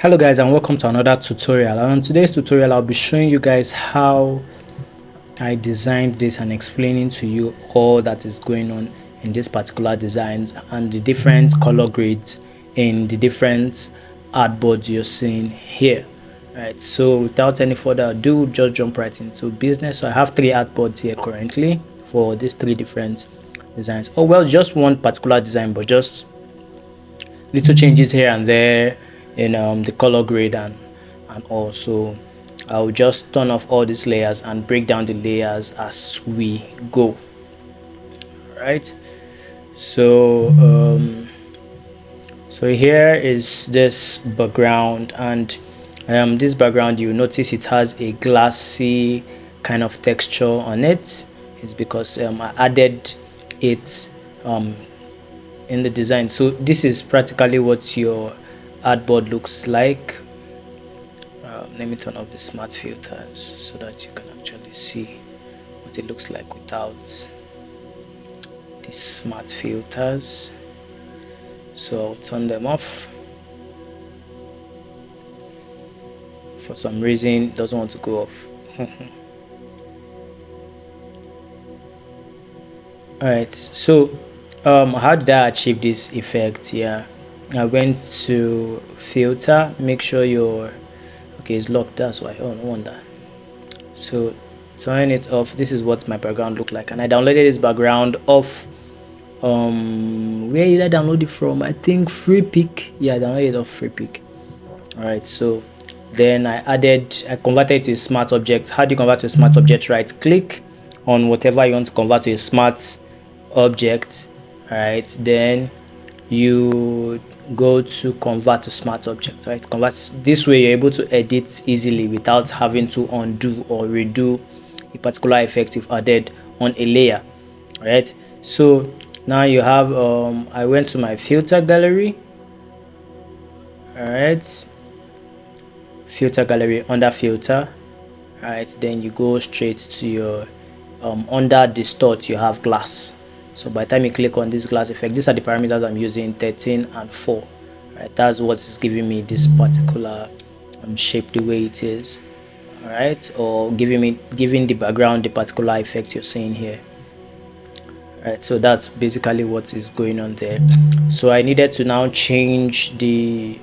Hello guys, and welcome to another tutorial. And on today's tutorial I'll be showing you guys how I designed this and explaining to you all that is going on in this particular designs and the different color grades in the different artboards you're seeing here. Right, so without any further ado, just jump right into business. So I have three artboards here currently for these three different designs. Oh well, just one particular design, but just little changes here and there in the color grade and also I'll just turn off all these layers and break down the layers as we go. Right, so here is this background, and this background, you notice it has a glassy kind of texture on it. It's because I added it in the design. So this is practically what your artboard looks like. Let me turn off the smart filters so that you can actually see what it looks like without the smart filters. So I'll turn them off. For some reason it doesn't want to go off. Alright, so how did I achieve this effect? Yeah, I went to filter, make sure your okay, it's locked, that's why. Oh, no wonder. So turn it off. This is what my background looked like, and I downloaded this background off where did I download it from? I think Freepik. Yeah, I downloaded it off Freepik. Alright, so then I converted it to a smart object. How do you convert to a smart object? Right click on whatever you want to convert to a smart object. Alright, then you go to convert to smart object. Right, convert. This way you're able to edit easily without having to undo or redo a particular effect you've added on a layer. Right, so now you have I went to my filter gallery. Alright, filter gallery, under filter. Alright, then you go straight to your under distort, you have glass. So by the time you click on this glass effect, these are the parameters I'm using, 13 and 4. Right, that's what is giving me this particular shape the way it is. All right, or giving the background the particular effect you're seeing here. All right, so that's basically what is going on there. So I needed to now change the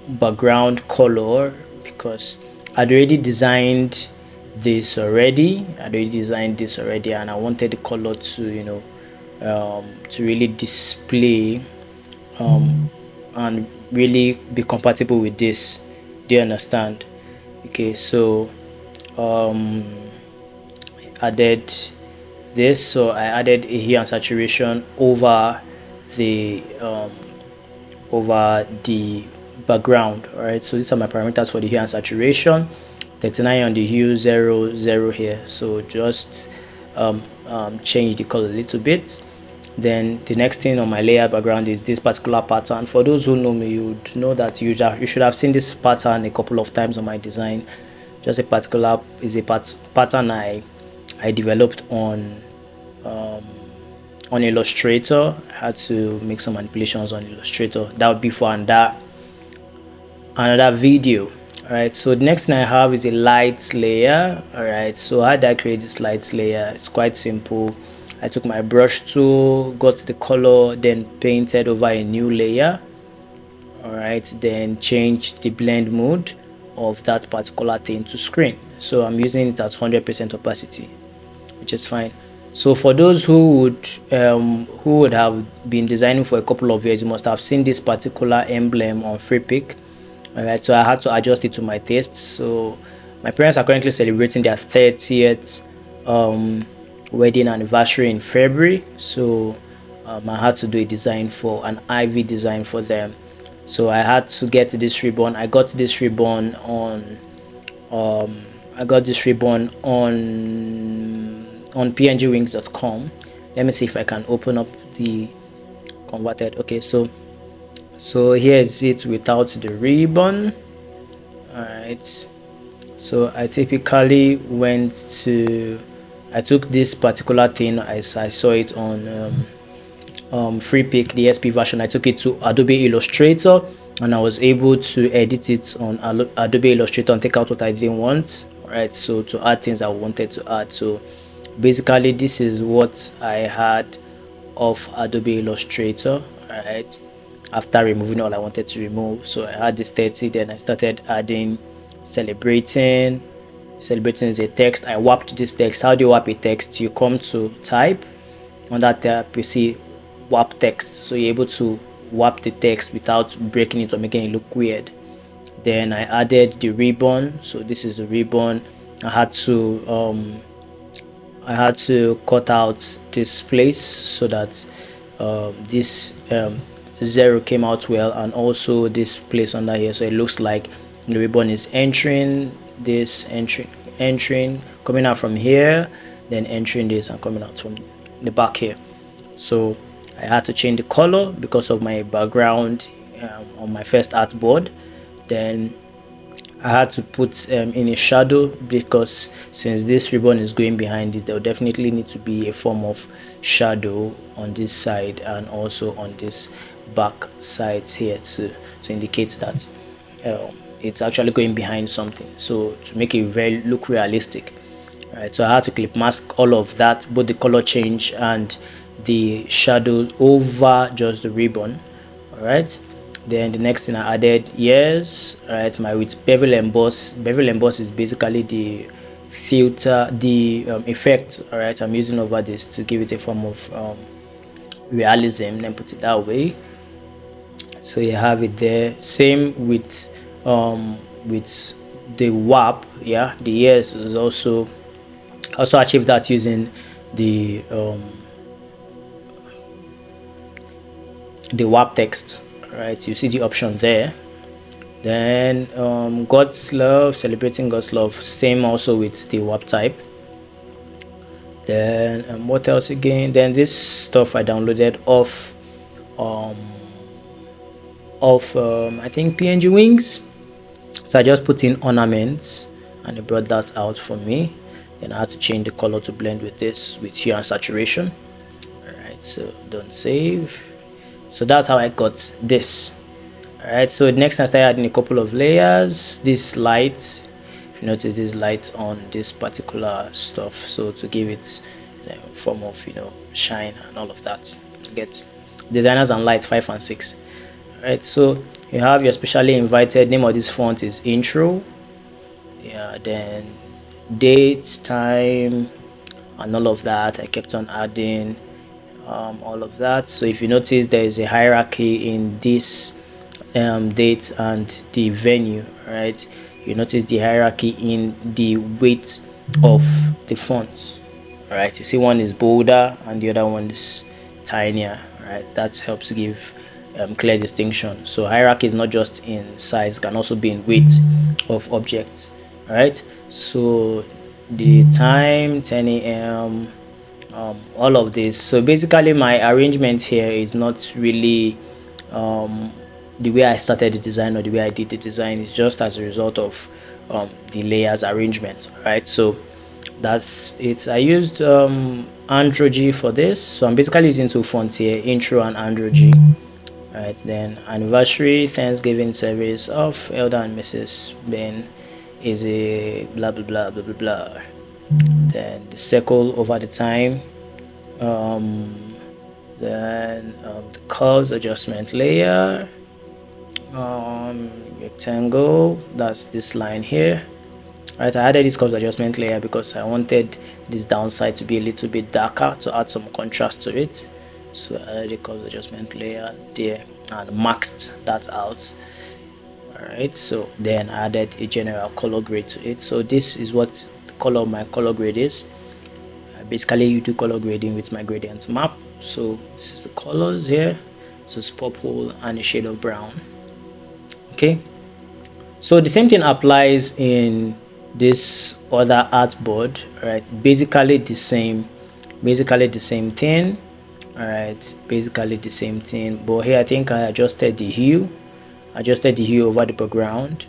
background color because I'd already designed this already. And I wanted the color to to really display and really be compatible with this. Do you understand? Okay, so added this. So I added a hue and saturation over the background. All right, so these are my parameters for the hue and saturation. 39 on the hue, 0 here. So just change the color a little bit. Then the next thing on my layer background is this particular pattern. For those who know me, you would know that you should have seen this pattern a couple of times on my design. Just a particular pattern I developed on Illustrator. I had to make some manipulations on Illustrator. That would be for another video. All right, so the next thing I have is a light layer. All right, so how did I create this light layer? It's quite simple. I took my brush tool, got the color, then painted over a new layer. All right, then changed the blend mode of that particular thing to screen. So I'm using it at 100% opacity, which is fine. So for those who would have been designing for a couple of years, you must have seen this particular emblem on Freepik. All right, so I had to adjust it to my taste. So my parents are currently celebrating their 30th wedding anniversary in February, so I had to do a design for an IV design for them. So I had to get this ribbon. I got this ribbon on pngwings.com. Let me see if I can open up the converted. Okay, so here is it without the ribbon. All right, so I typically I took this particular thing as I saw it on free pick, the SP version. I took it to Adobe Illustrator, and I was able to edit it on Adobe Illustrator and take out what I didn't want, right? So to add things I wanted to add. So basically this is what I had of Adobe Illustrator, right? After removing all I wanted to remove. So I had this 30, then I started adding celebrating. Celebrating is a text. I warped this text. How do you warp a text? You come to type. On that tab you see warp text, so you're able to warp the text without breaking it or making it look weird. Then I added the ribbon, so this is the ribbon. I had to cut out this place so that this 0 came out well, and also this place under here, so it looks like the ribbon is entering this, entering coming out from here, then entering this and coming out from the back here. So I had to change the color because of my background on my first artboard. Then I had to put in a shadow, because since this ribbon is going behind this, there will definitely need to be a form of shadow on this side and also on this back sides here to indicate that it's actually going behind something, so to make it very look realistic. Right, so I had to clip mask all of that, both the color change and the shadow over just the ribbon. All right, then the next thing I added, yes, all right, my with bevel emboss. Bevel emboss is basically the filter, the effect, all right, I'm using over this to give it a form of realism, then put it that way. So you have it there. Same with the warp. Yeah, the yes is also achieve that using the warp text. Right, you see the option there. Then God's love, celebrating God's love, same also with the warp type. Then what else again? Then this stuff I downloaded off I think PNG Wings. So I just put in ornaments and it brought that out for me. Then I had to change the color to blend with this with hue and saturation. Alright, so don't save. So that's how I got this. Alright, so next I started adding a couple of layers. This light, if you notice, this light on this particular stuff, so to give it a form of shine and all of that. Get designers and light 5 and 6. Alright, so you have your specially invited. Name of this font is intro. Yeah, then date, time, and all of that. I kept on adding all of that. So if you notice, there is a hierarchy in this date and the venue, right? You notice the hierarchy in the weight of the fonts, right? You see one is bolder and the other one is tinier, right? That helps give clear distinction. So hierarchy is not just in size, can also be in weight of objects. All right, so the time 10 a.m. All of this. So basically my arrangement here is not really the way I started the design or the way I did the design. Is just as a result of the layers arrangement. Right, so that's it. I used Androgy for this, so I'm basically using two fonts here, Intro and Androgy. Right, then anniversary, Thanksgiving service of Elder and Mrs. Ben is a blah blah blah blah blah blah. Then the circle over the time, then the curves adjustment layer, rectangle, that's this line here. Right, I added this curves adjustment layer because I wanted this downside to be a little bit darker to add some contrast to it. So I added the curves adjustment layer there and maxed that out. Alright, so then I added a general color grade to it. So this is what the color of my color grade is. Basically you do color grading with my gradient map. So this is the colors here. So it's purple and a shade of brown. Okay, so the same thing applies in this other artboard, right? Basically the same thing. All right, basically the same thing, but here I think I adjusted the hue over the background,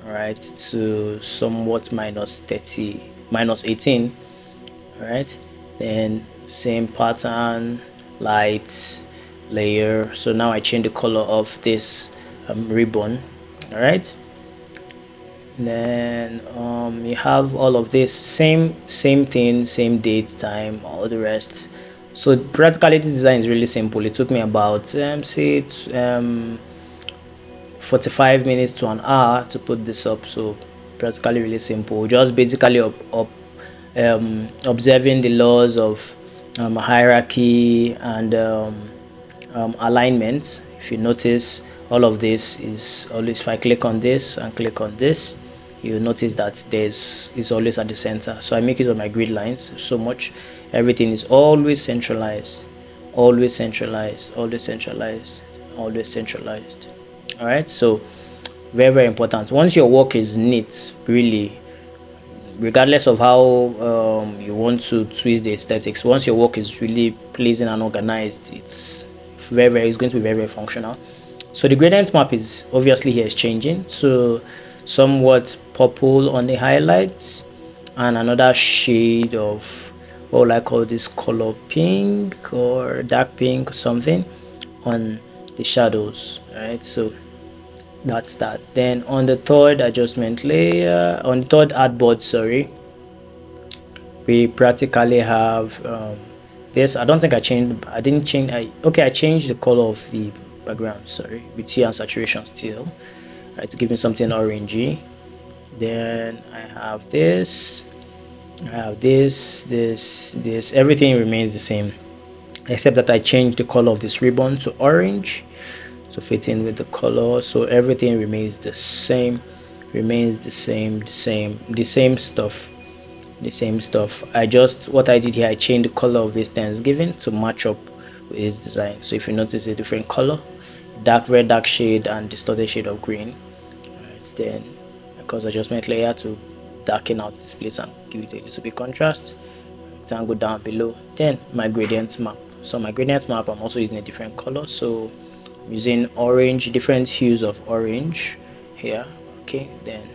all right, to somewhat minus 18. All right, then same pattern, light layer. So now I change the color of this ribbon. All right, then you have all of this same thing, same date, time, all the rest. So practically this design is really simple. It took me about say 45 minutes to an hour to put this up. So practically really simple, just basically observing the laws of hierarchy and alignment. If you notice, all of this is always, if I click on this and click on this, you notice that there's is always at the center. So I make use of my grid lines so much. Everything is always centralized, always centralized, always centralized, always centralized. All right, so very important. Once your work is neat, really, regardless of how you want to twist the aesthetics, once your work is really pleasing and organized, it's it's going to be very functional. So the gradient map is obviously here is changing to somewhat purple on the highlights and another shade of what will I call this color, pink or dark pink or something on the shadows. All right, so that's that. Then on the third adjustment layer, on the third artboard, sorry, we practically have this. I don't think I didn't change. Okay, I changed the color of the background, sorry, with hue and saturation still, right, to give me something orangey. Then I have this, this, everything remains the same except that I changed the color of this ribbon to orange to fit in with the color. So everything remains the same, remains the same, the same stuff, the same stuff. I just, what I did here, I changed the color of this Thanksgiving to match up with his design. So if you notice a different color, dark red, dark shade and distorted shade of green. Right, then because adjustment layer to darken out this place and give it a little bit contrast, rectangle down below. Then my gradient map. So my gradient map, I'm also using a different color, so I'm using orange, different hues of orange here. Okay, then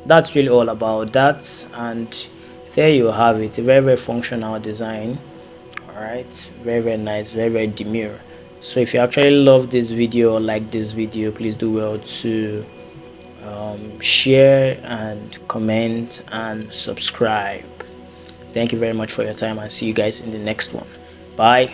that's really all about that, and there you have it, a very functional design. All right, very nice, very demure. So if you actually love this video or like this video, please do well to share and comment and subscribe. Thank you very much for your time, and see you guys in the next one. Bye.